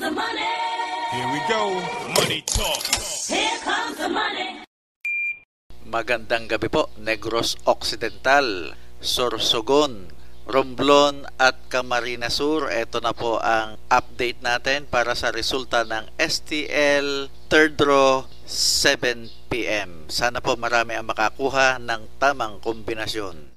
the money. Here we go. Money talk. Here comes the money. Magandang gabi po, Negros Occidental, Sorsogon, Romblon at Camarines Sur. Ito na po ang update natin para sa resulta ng STL third draw 7 PM. Sana po marami ang makakuha ng tamang kombinasyon.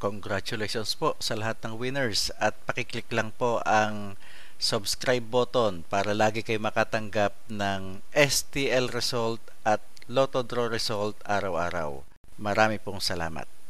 Congratulations po sa lahat ng winners at pakiclick lang po ang subscribe button para lagi kayo makatanggap ng STL result at Lotto Draw result araw-araw. Marami pong salamat.